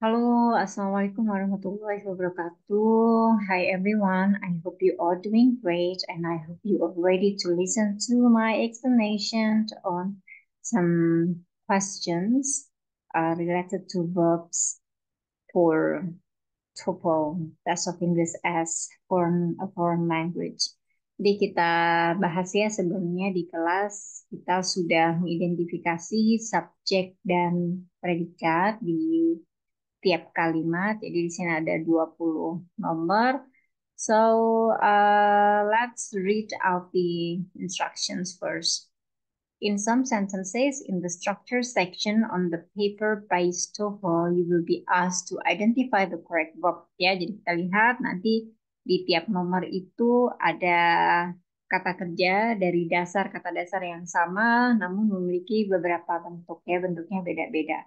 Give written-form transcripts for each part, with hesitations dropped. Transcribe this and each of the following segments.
Halo, Assalamualaikum warahmatullahi wabarakatuh. Hi everyone, I hope you are doing great and I hope you are ready to listen to my explanation on some questions related to verbs for TOEFL, Test of English as a foreign language. Jadi kita bahas ya sebelumnya di kelas kita sudah mengidentifikasi subjek dan predikat di tiap kalimat. Jadi di sini ada 20 nomor. So, let's read out the instructions first. In some sentences in the structure section on the paper-based TOEFL, you will be asked to identify the correct verb. Ya, jadi kita lihat nanti di tiap nomor itu ada kata kerja dari kata dasar yang sama, namun memiliki beberapa bentuk ya, bentuknya beda-beda.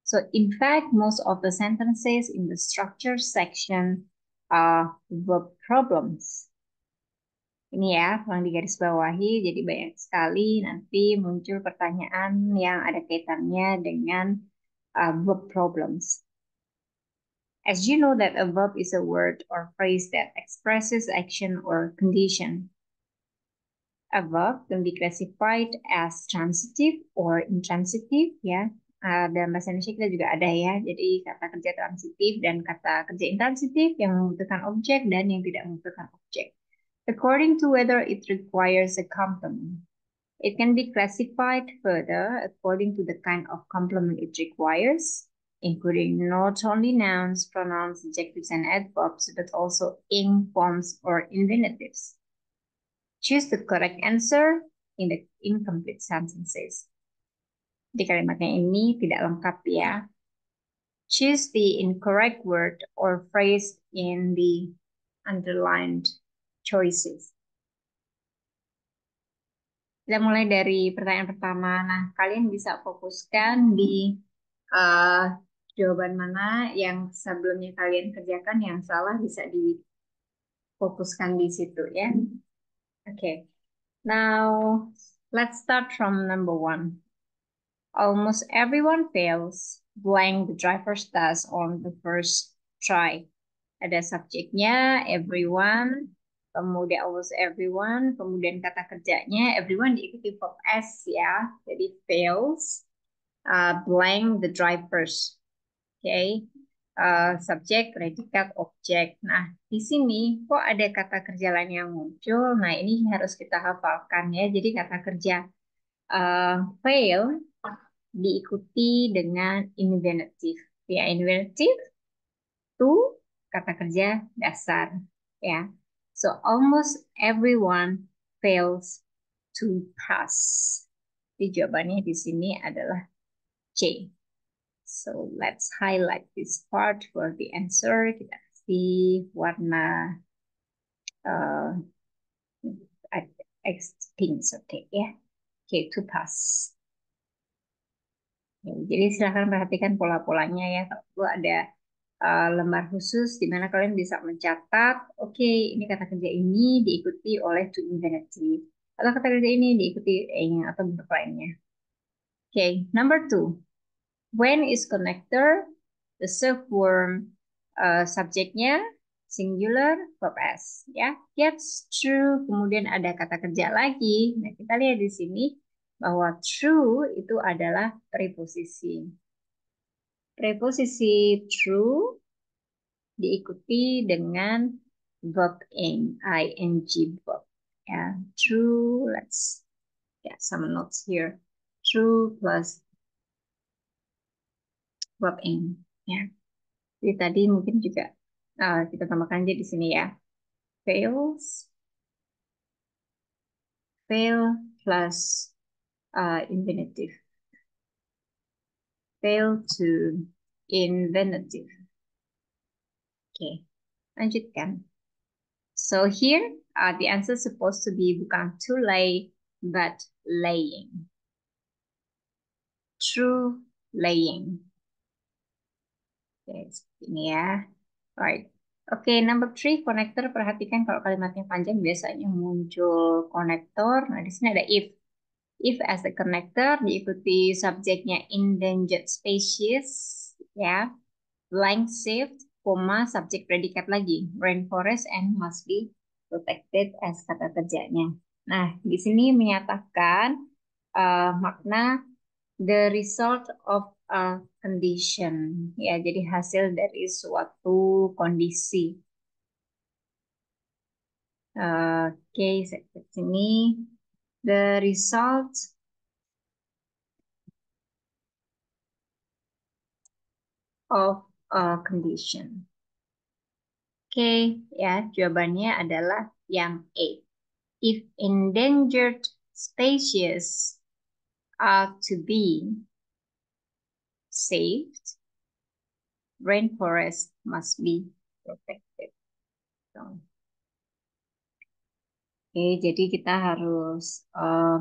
So in fact, most of the sentences in the structure section are verb problems. Ini ya, yang digarisbawahi, jadi banyak sekali nanti muncul pertanyaan yang ada kaitannya dengan verb problems. As you know that a verb is a word or phrase that expresses action or condition. A verb can be classified as transitive or intransitive ya. Dalam bahasa Indonesia kita juga ada ya. Jadi kata kerja transitif dan kata kerja intransitif yang membutuhkan objek dan yang tidak membutuhkan objek. According to whether it requires a complement. It can be classified further according to the kind of complement it requires, including not only nouns, pronouns, adjectives, and adverbs, but also ing forms or infinitives. Choose the correct answer in the incomplete sentences. Di kalimatnya ini tidak lengkap ya. Choose the incorrect word or phrase in the underlined choices. Kita mulai dari pertanyaan pertama. Nah, kalian bisa fokuskan di jawaban mana yang sebelumnya kalian kerjakan, yang salah bisa difokuskan di situ ya. Okay. Now, let's start from number 1. Almost everyone fails blank the driver's test on the first try. Ada subjeknya, everyone, kemudian almost everyone, kemudian kata kerjanya, everyone diikuti verb S ya. Jadi fails, blank the drivers. Okay. Subjek, predikat, objek. Nah, di sini kok ada kata kerja lain yang muncul? Nah, ini harus kita hafalkan ya. Jadi kata kerja fail diikuti dengan infinitive. Ya, infinitive to kata kerja dasar. Ya, so almost everyone fails to pass. Jadi jawabannya di sini adalah C. So let's highlight this part for the answer. Kita kasih warna pink, okay ya. Okay, to pass. Jadi silahkan perhatikan pola-polanya ya. Kalau ada lembar khusus di mana kalian bisa mencatat, oke, ini kata kerja ini diikuti oleh to infinitive. Atau kata kerja ini diikuti ing atau bentuk lainnya. Oke, number 2. When is connector, the subform subjeknya singular verb S ya. Gets true, kemudian ada kata kerja lagi. Nah, kita lihat di sini bahwa true itu adalah preposisi. Preposisi true diikuti dengan verb ing verb. Ya, true. Let's get some notes here. True plus verb ing. Ya. Jadi tadi mungkin juga kita tambahkan aja di sini ya. Fails, fail plus infinitive. Fail to infinitive. Oke, lanjutkan. So here, the answer supposed to be bukan to lay, but laying. True laying. Oke, ini ya. Alright. Oke, number 3, connector. Perhatikan kalau kalimatnya panjang biasanya muncul konektor. Nah, di sini ada if. If as the connector diikuti subjeknya endangered species, ya. blank shift, koma, subjek predikat lagi. Rainforest and must be protected as kata kerjanya. Nah, di sini menyatakan makna the result of a condition. Ya, jadi hasil dari suatu kondisi. Oke, saya ke sini. The result of a condition. Oke, ya, jawabannya adalah yang A. If endangered species are to be saved, rainforest must be protected. So, oke, jadi kita harus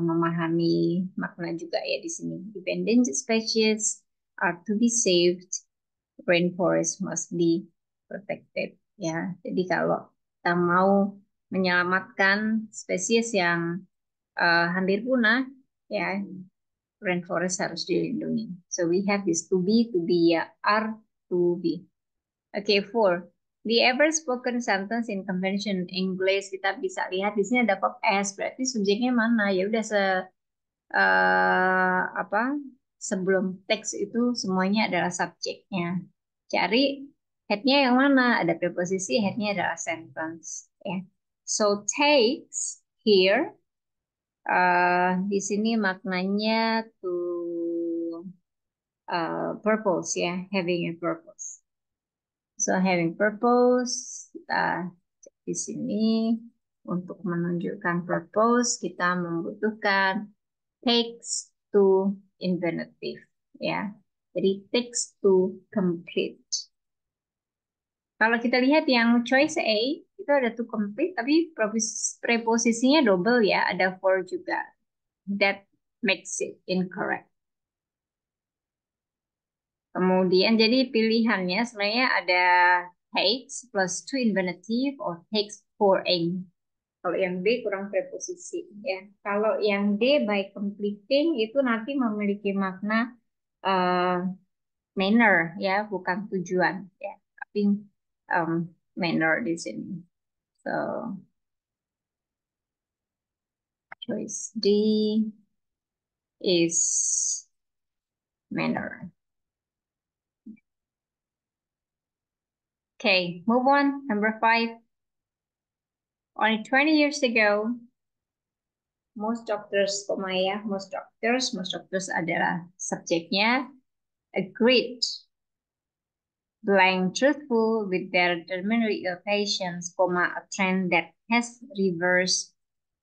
memahami makna juga ya di sini. If endangered species are to be saved, rainforest must be protected. Ya, jadi kalau kita mau menyelamatkan spesies yang hampir punah, ya rainforest harus dilindungi. So we have this to be ya, are to be. Okay, four. The ever spoken sentence in convention English, kita bisa lihat di sini ada verb S, berarti subjeknya mana? Ya udah apa? Sebelum teks itu semuanya adalah subjeknya. Cari headnya yang mana? Ada preposisi, headnya adalah sentence. Ya. So takes here di sini maknanya to purpose ya, having a purpose. So having purpose, di sini untuk menunjukkan purpose kita membutuhkan takes to infinitive ya. Jadi takes to complete. Kalau kita lihat yang choice A itu ada to complete tapi preposisinya double ya, ada for juga. That makes it incorrect. Kemudian jadi pilihannya sebenarnya ada takes plus to infinitive or takes for a. Kalau yang B kurang preposisi ya. Kalau yang D by completing itu nanti memiliki makna uh, manner ya, bukan tujuan ya, tapi um, manner di sini. So choice D is manner. Okay, move on. Number 5. Only 20 years ago, most doctors, most doctors adalah subjeknya, agreed, blank truthful with their terminal patients, a trend that has reversed.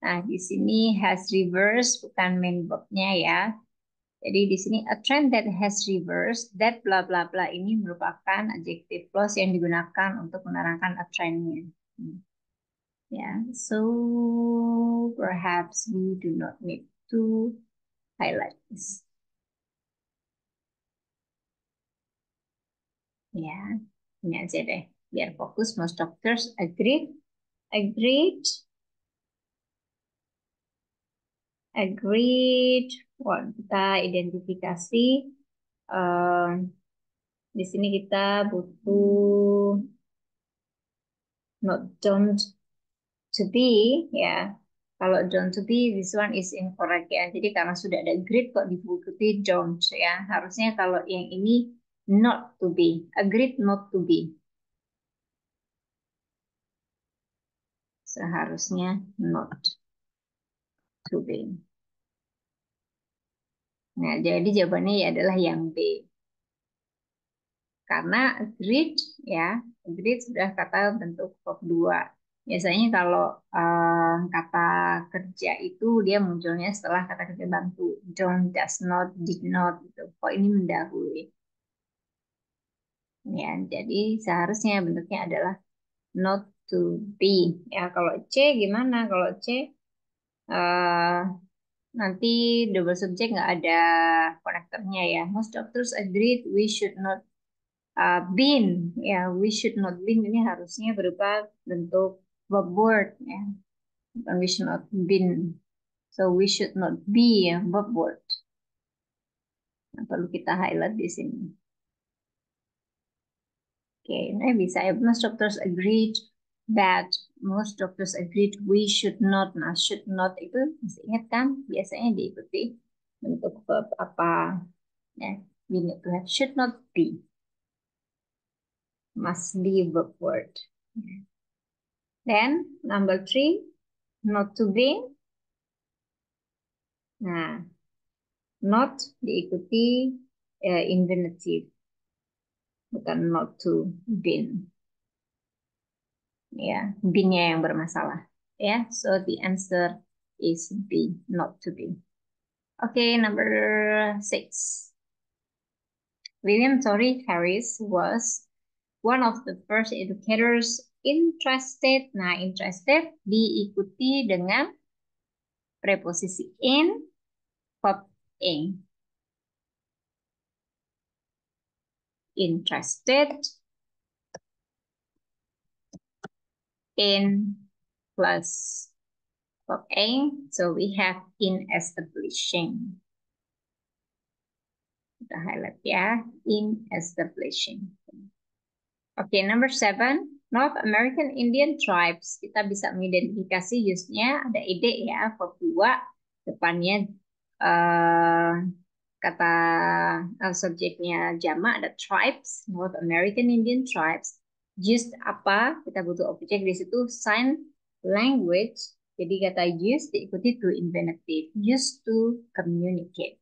Nah, di sini has reversed bukan main verbnya ya. Jadi di sini a trend that has reversed, that bla bla bla ini merupakan adjective clause yang digunakan untuk menerangkan a trendnya. Yeah, so perhaps we do not need to highlight this. Ya, ini aja deh. Biar fokus, most doctors agreed, agreed, agreed. Wah, kita identifikasi. Di sini kita butuh not don't to be, ya. Kalau don't to be, this one is incorrect ya. Jadi karena sudah ada agreed kok diikuti don't ya. Harusnya kalau yang ini not to be, agreed not to be. Seharusnya not to be. Nah, jadi jawabannya ya adalah yang B. Karena agreed ya, agreed sudah kata bentuk verb 2. Biasanya kalau kata kerja itu dia munculnya setelah kata kerja bantu. Don't, does not, did not gitu. Kok ini mendahului. Ya, jadi seharusnya bentuknya adalah not to be. Ya, kalau C gimana? Kalau C eh, nanti double subject nggak ada konektornya ya. Most doctors agreed we should not been ya, we should not been ini harusnya berupa bentuk verb word ya, bukan we should not been. So we should not be ya, verb word. Nah, perlu kita highlight di sini. Okay, nah bisa ya. Most doctors agreed we should not. Nah, should not itu masih ingat kan? Biasanya diikuti bentuk verb apa? Ya, we need to have should not be. Must be verb word. Then number 3, not to be. Nah, not diikuti infinitive, bukan not to been. Ya, been-nya yang bermasalah. Ya, so the answer is B, not to be. Okay, number 6. William Torrey Harris was one of the first educators interested. Nah, interested diikuti dengan preposisi in, verb ing. Interested in plus verb ing. So we have in establishing. Kita highlight ya, in establishing. Oke, number 7, North American Indian tribes. Kita bisa mengidentifikasi use-nya, ada ide ya, verb 2, depannya kata subjeknya jamak, ada tribes, North American Indian tribes. Used apa? Kita butuh objek di situ, sign language. Jadi kata use diikuti to infinitive, used to communicate.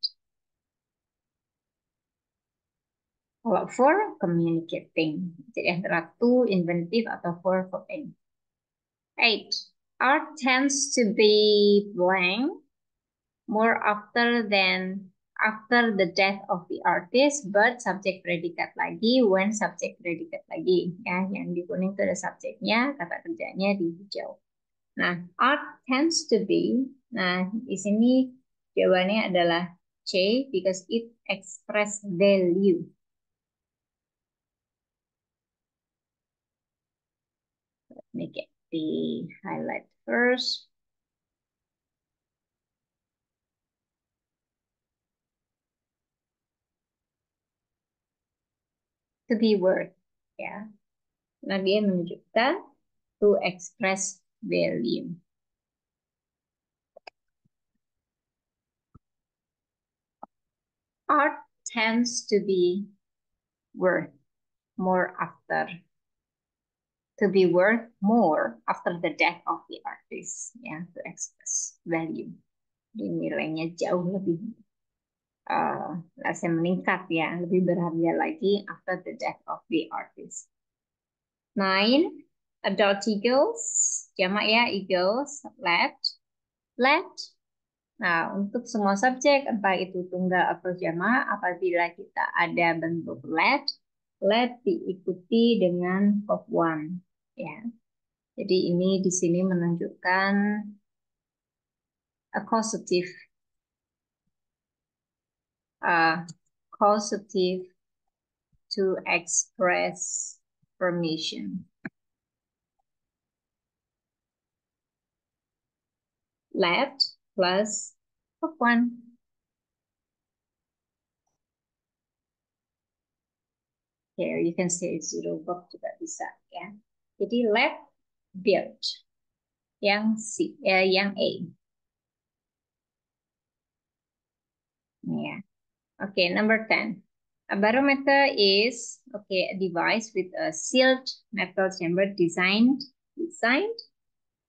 Kalau for, communicating. Jadi antara to, infinitive, atau for, verbing. 8. Art tends to be blank more after the death of the artist, but subject predikat lagi, when subject predikat lagi. Ya, yang di kuning itu ada subjeknya, kata kerjanya di hijau. Nah, art tends to be, nah di sini jawabannya adalah C, because it express value. Make it the highlight first. To be worth, ya. Nah, dia menunjukkan to express value. Art tends to be worth more after. To be worth more after the death of the artist, ya, to express value. Jadi nilainya jauh lebih meningkat ya, lebih berharga lagi after the death of the artist. 9. Adult eagles, jamak ya, eagles, let. Nah, untuk semua subjek, entah itu tunggal atau jamak, apabila kita ada bentuk let diikuti dengan verb one. Ya. Jadi ini di sini menunjukkan causative to express permission. Let plus verb one. Here you can say zero verb juga bisa ya. Jadi let build yang C, yang A. Yeah. Okay, number 10. A barometer is a device with a sealed metal chamber designed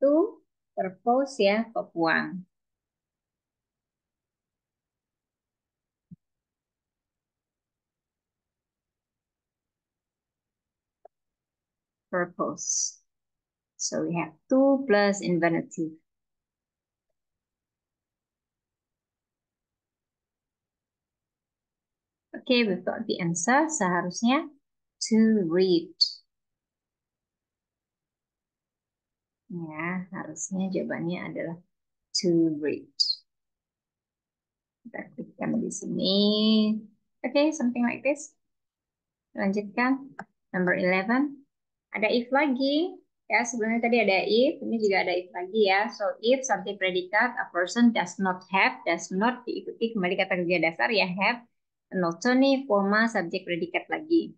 to purpose ya, verb one. Purpose. So we have to plus infinitive. Okay, we've got the answer. Seharusnya to read. Ya, harusnya jawabannya adalah to read. Kita klikkan di sini. Okay, something like this. Lanjutkan. Number 11. Ada if lagi. Ya, sebelumnya tadi ada if, ini juga ada if lagi ya. So, if subject predikat, a person does not diikuti kembali kata kerja dasar ya, have, anotony, forma, subject predikat lagi.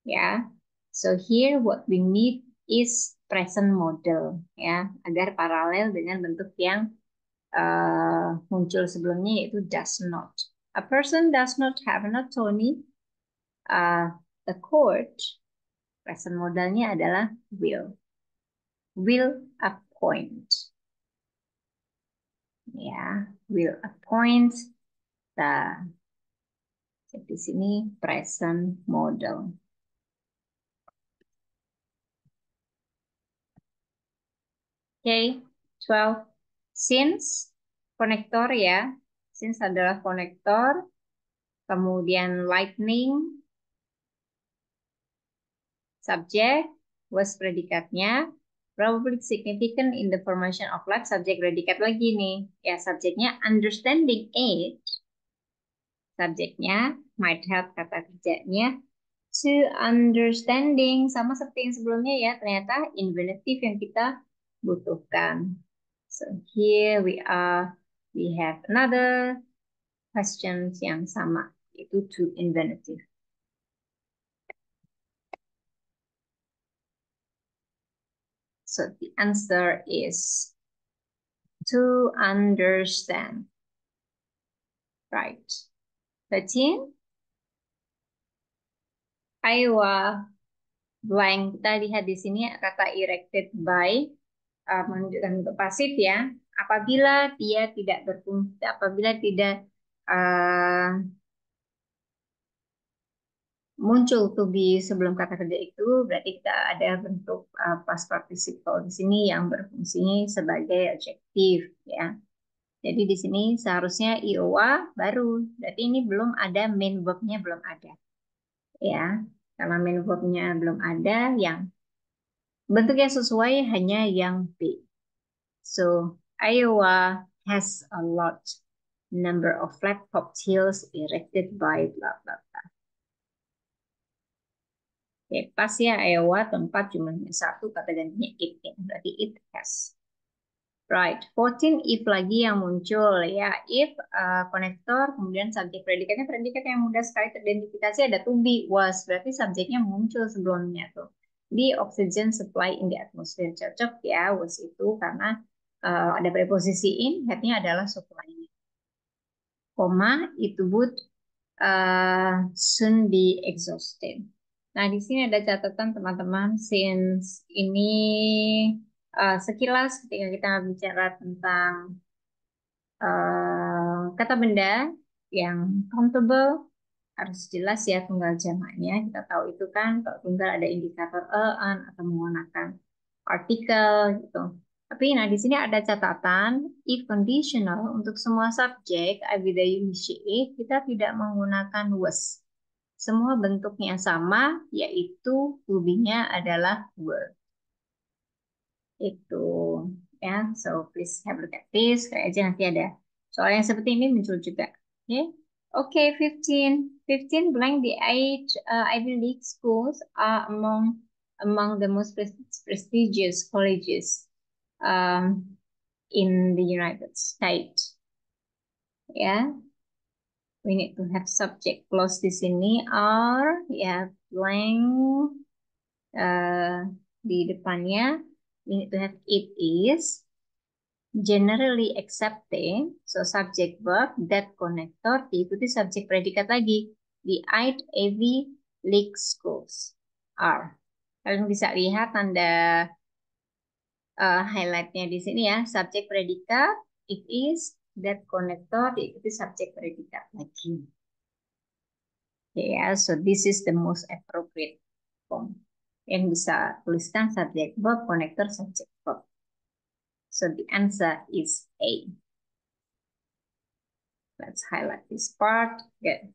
Ya. So here what we need is present model ya, agar paralel dengan bentuk yang muncul sebelumnya yaitu does not. A person does not have an attorney. The court, present modalnya adalah will. Will appoint. Ya, will appoint. Di sini present model. Okay, 12. Since konektor ya. Since adalah konektor. Kemudian lightning. Subject was predikatnya. Probably significant in the formation of life. Subjek predikat lagi nih. Ya, subjeknya understanding it. Subjeknya might help kata kerjanya to understanding, sama seperti yang sebelumnya ya, ternyata infinitive yang kita butuhkan. So here we have another question yang sama, yaitu to infinitive. So the answer is to understand. Right. 13. Iowa blank. Kita lihat di sini kata erected by menunjukkan bentuk pasif ya. Apabila dia tidak berfungsi, apabila tidak muncul to be sebelum kata kerja itu, berarti kita ada bentuk past participle di sini yang berfungsi sebagai adjektif ya. Jadi di sini seharusnya Iowa baru, berarti ini belum ada main verb-nya, belum ada ya. Karena main verb-nya belum ada, yang bentuk yang sesuai hanya yang B. So Iowa has a lot number of flat-top hills erected by blah blah blah. Oke, pas ya Iowa, tempat jumlahnya 1, kata gantinya it, ya. Berarti it has. Right, 14 if lagi yang muncul ya. If konektor, kemudian subjek predikatnya, predikat yang mudah sekali teridentifikasi ada to be, was. Berarti subjeknya muncul sebelumnya tuh. Di oxygen supply in the atmosphere, cocok ya was itu karena ada preposisi in, headnya adalah supply. Koma, it would soon be exhausted. Nah, di sini ada catatan teman-teman, since ini sekilas ketika kita bicara tentang kata benda yang countable, harus jelas ya tunggal jamaknya. Kita tahu itu kan, kalau tunggal ada indikator an atau menggunakan artikel gitu. Tapi nah di sini ada catatan, if conditional untuk semua subjek, I with the initiate, kita tidak menggunakan was. Semua bentuknya sama, yaitu to be-nya adalah were. Itu ya, so please have a look at this. Kayak aja nanti ada soal yang seperti ini muncul juga. Okay, 15. 15 blank, the Ivy League schools are among the most prestigious colleges in the United States. Ya, we need to have subject clause di sini are ya blank di depannya. We need to have it is generally accepted, so subject verb, that connector diikuti subjek predikat lagi. The Ivy League schools are. Kalian bisa lihat tanda highlightnya di sini ya, subjek predikat, it is, that connector diikuti subjek predikat lagi. Yeah, so this is the most appropriate form. Yang bisa tuliskan subject verb, connector, subject verb. So the answer is A. Let's highlight this part. Good.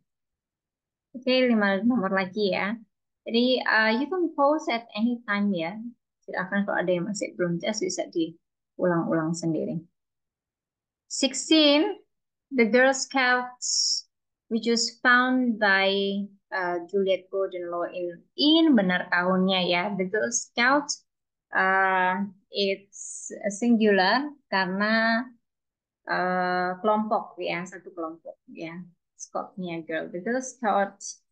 Oke, 5 nomor lagi ya. Jadi you can pause at any time ya. Silakan kalau ada yang masih belum jelas bisa diulang-ulang sendiri. 16, the Girl Scouts which was found by Juliet Gordon Low in benar tahunnya ya. The Girl Scouts it's a singular karena kelompok ya, satu kelompok ya. Scoutnya girl. The Girl Scouts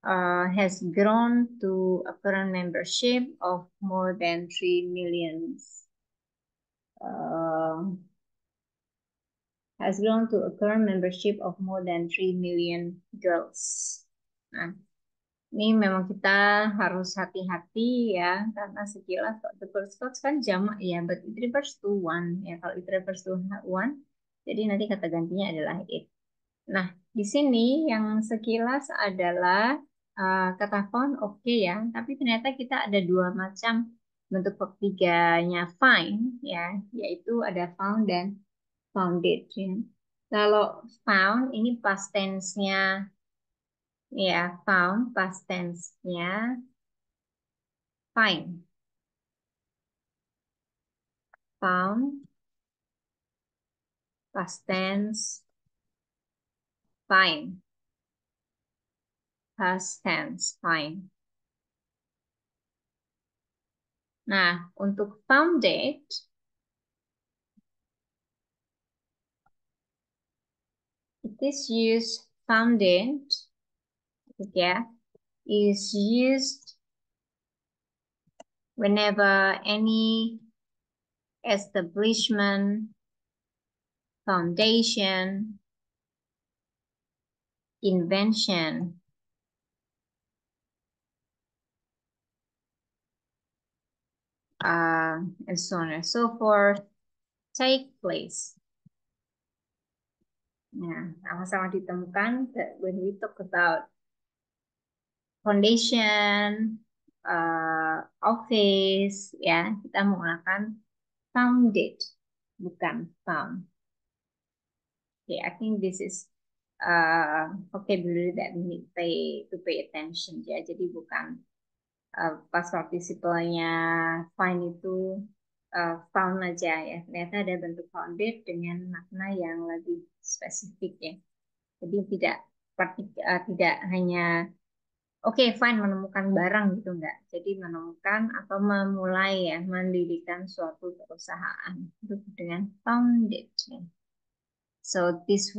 has grown to a current membership of more than 3 million. Has grown to a current membership of more than 3 million girls. Nah, ini memang kita harus hati-hati ya, karena sekilas the first clause kan jamak ya, but it refers to one ya. Kalau it refers to one, jadi nanti kata gantinya adalah it. Nah, di sini yang sekilas adalah kata found oke ya, tapi ternyata kita ada dua macam bentuk verb tiganya find ya, yaitu ada found dan founded ya. Kalau found ini past tense-nya ya, found past tense-nya find. Found past tense find. Past tense find. Nah, untuk founded it is used founded ya, is used whenever any establishment, foundation, invention, and so on and so forth take place. Nah, sama-sama ditemukan when we talk about foundation, office, ya kita menggunakan founded, bukan found. Okay, I think this is vocabulary that we need to pay attention ya. Jadi bukan past participle-nya find itu found aja ya. Ternyata ada bentuk founded dengan makna yang lebih spesifik ya. Jadi tidak hanya find menemukan barang gitu enggak. Jadi menemukan atau memulai ya, mendirikan suatu perusahaan itu dengan founded ya. So this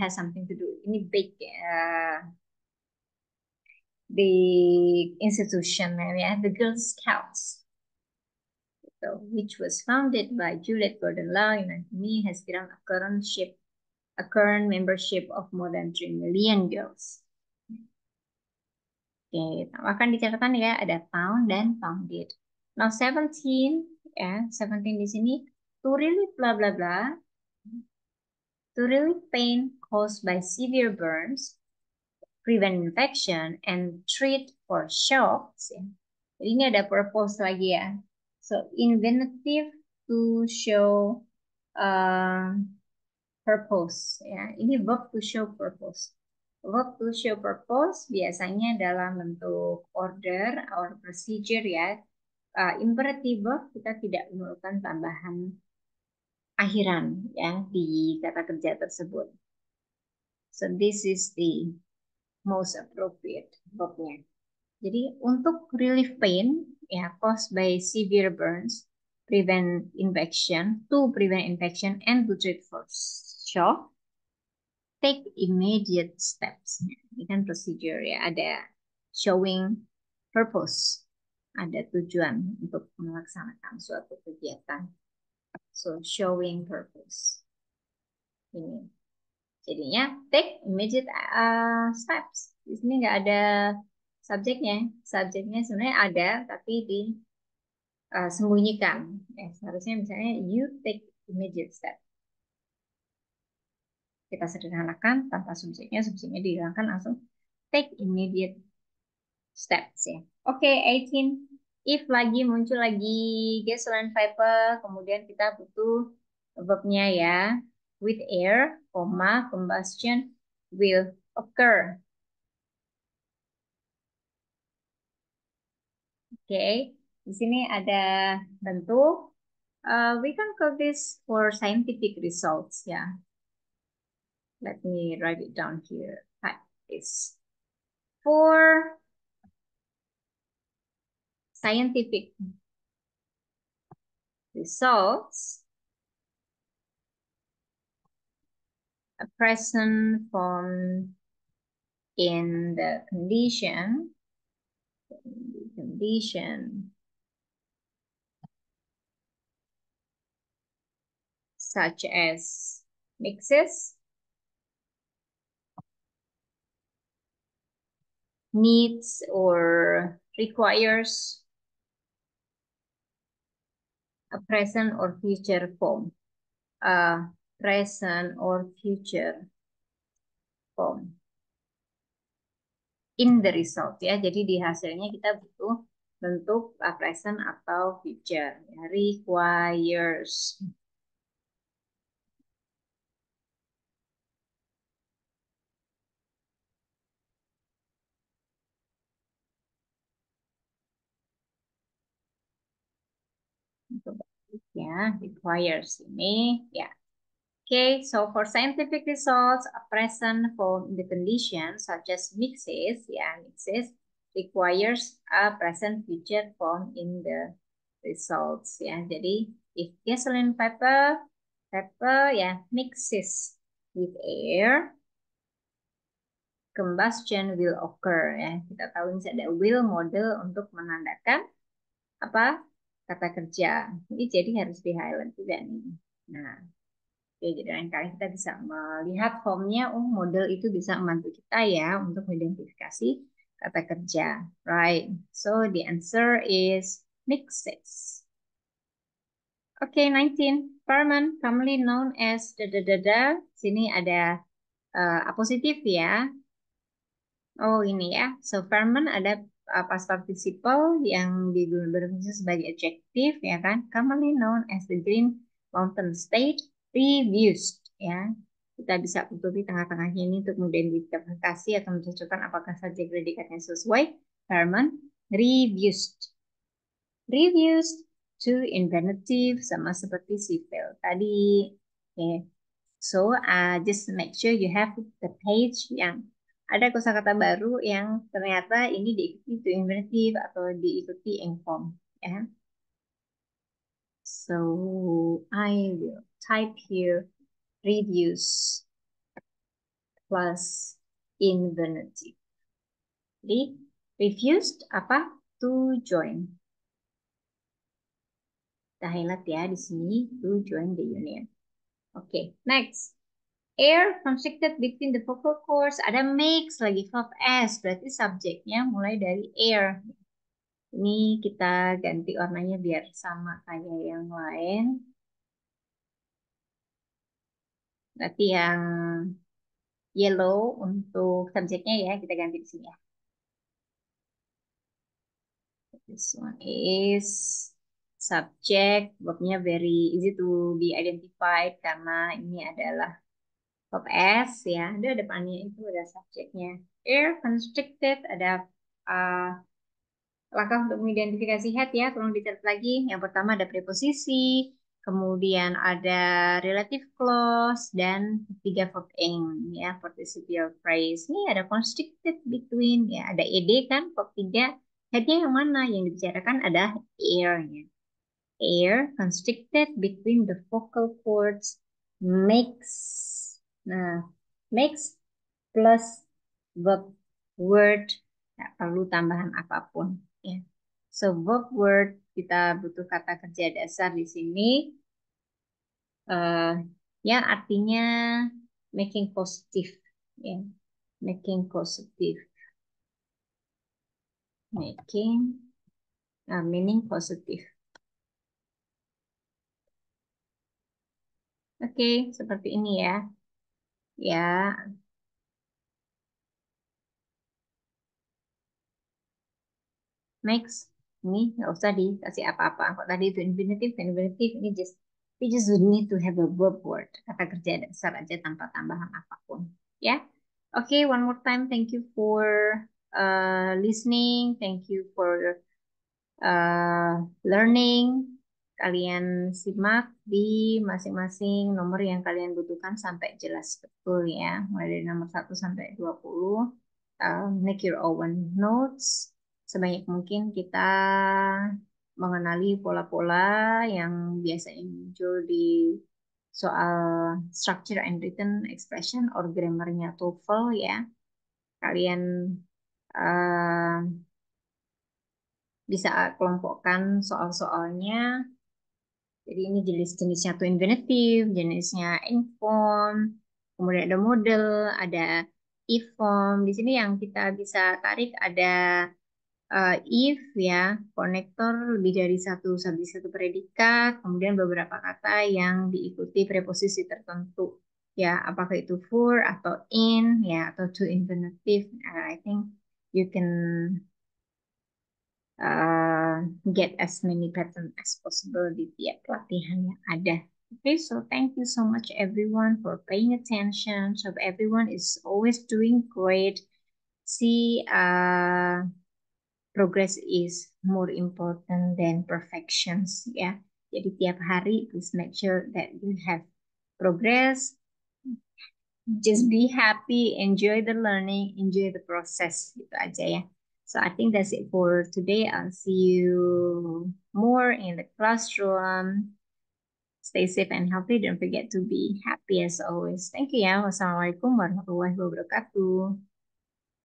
has something to do. Ini big the institution ya, the Girl Scouts. So, which was founded by Juliet Gordon Low in 1990, has grown a current membership of more than 3 million girls. Oke, tambahkan di catatan ya, ada found dan founded. Now 17 ya, 17 di sini to relieve bla bla bla. To relieve pain caused by severe burns, prevent infection, and treat for shocks. Ya. Jadi ini ada purpose lagi ya. So inventive to show purpose. Ya. Ini verb to show purpose. Verb to show purpose biasanya dalam bentuk order or procedure ya. Imperative verb kita tidak memerlukan tambahan akhiran ya di kata kerja tersebut. So this is the most appropriate verbnya. Jadi untuk relieve pain ya caused by severe burns, prevent infection, and to treat for shock, take immediate steps. Ini kan procedure ya, ada showing purpose, ada tujuan untuk melaksanakan suatu kegiatan. So showing purpose. Ini. Jadinya take immediate steps. Di sini nggak ada subjeknya. Subjeknya sebenarnya ada, tapi disembunyikan. Seharusnya misalnya you take immediate step. Kita sederhanakan tanpa subjeknya dihilangkan langsung take immediate steps ya. Oke, 18. If lagi muncul lagi gasoline vapor, kemudian kita butuh verbnya ya. With air, combustion will occur. Oke, di sini ada bentuk. We can call this for scientific results ya. Let me write it down here. Type this. For scientific results, a present form in the condition such as mixes, needs or requires a present or future form. A present or future form in the result ya. Jadi di hasilnya kita butuh bentuk present atau future ya. Requires. Ya, requires ini ya. Okay, so for scientific results, a present form in the condition such as mixes, ya, mixes requires a present future form in the results, ya. Jadi, if gasoline vapor ya mixes with air, combustion will occur, ya. Kita tahu ini ada will model untuk menandakan apa kata kerja. Ini jadi harus di highlight juga nih. Nah. Oke, jadi lain kali kita bisa melihat formnya, oh model itu bisa membantu kita ya untuk mengidentifikasi kata kerja. Right, so the answer is mixes. Oke, 19. Ferment, commonly known as da. Sini ada apositif ya. Oh ini ya, so ferment ada past participle yang berfungsi sebagai adjective ya kan. Commonly known as the Green Mountain State. Reduced ya, kita bisa tutupi tengah-tengahnya ini untuk mengidentifikasi atau mencocokkan apakah subjek predikatnya sesuai. Ferment, reduced to infinitive sama seperti civil tadi. Okay. So just make sure you have the page yang ada kosakata baru yang ternyata ini diikuti to infinitive atau diikuti inform ya. So I will type here reduce plus infinitive. Jadi refused apa? To join. Kita highlight ya di sini to join the union. Oke, next. Air constricted between the vocal cords. Ada mix lagi verb S, berarti subjeknya mulai dari air. Ini kita ganti warnanya biar sama kayak yang lain. Berarti yang yellow untuk subjeknya ya, kita ganti di sini ya. This one is subject, verbnya very easy to be identified karena ini adalah verb S ya. Ada depannya itu ada subjeknya. Air constricted ada langkah untuk mengidentifikasi head ya, tolong dicatat lagi. Yang pertama ada preposisi, kemudian ada relative clause, dan ketiga verb ing ya, participial phrase. Ini ada constricted between ya, ada ed kan, verb 3. Headnya yang mana? Yang dibicarakan ada air-nya. Air constricted between the vocal cords makes. Nah, makes plus verb word, nggak perlu tambahan apapun ya. So verb word kita butuh kata kerja dasar di sini yang artinya making positive ya. Making positive. Meaning positive. Oke, seperti ini ya. Ya, next. Ini nggak usah dikasih apa-apa. Kok tadi itu infinitive, ini we just need to have a verb word. Kata kerja dasar aja tanpa tambahan apapun. Ya, oke. One more time, thank you for listening. Thank you for learning. Kalian simak di masing-masing nomor yang kalian butuhkan sampai jelas betul ya. Mulai dari nomor 1 sampai 20. Make your own notes. Sebanyak mungkin kita mengenali pola-pola yang biasanya muncul di soal structure and written expression or grammarnya TOEFL ya. Kalian uh, bisa kelompokkan soal-soalnya. Jadi ini jenis-jenisnya tuh infinitive, jenisnya inform, kemudian ada model, ada if form. Di sini yang kita bisa tarik ada if ya, konektor lebih dari satu subjek satu predikat, kemudian beberapa kata yang diikuti preposisi tertentu. Ya, apakah itu for atau in ya atau to infinitive. I think you can uh, get as many pattern as possible di tiap pelatihan yang ada. Okay, so thank you so much everyone for paying attention. So everyone is always doing great. See, progress is more important than perfections. Ya, jadi tiap hari please make sure that you have progress. Just be happy, enjoy the learning, enjoy the process gitu aja ya. So I think that's it for today. I'll see you more in the classroom. Stay safe and healthy. Don't forget to be happy as always. Thank you ya. Wassalamualaikum warahmatullahi wabarakatuh.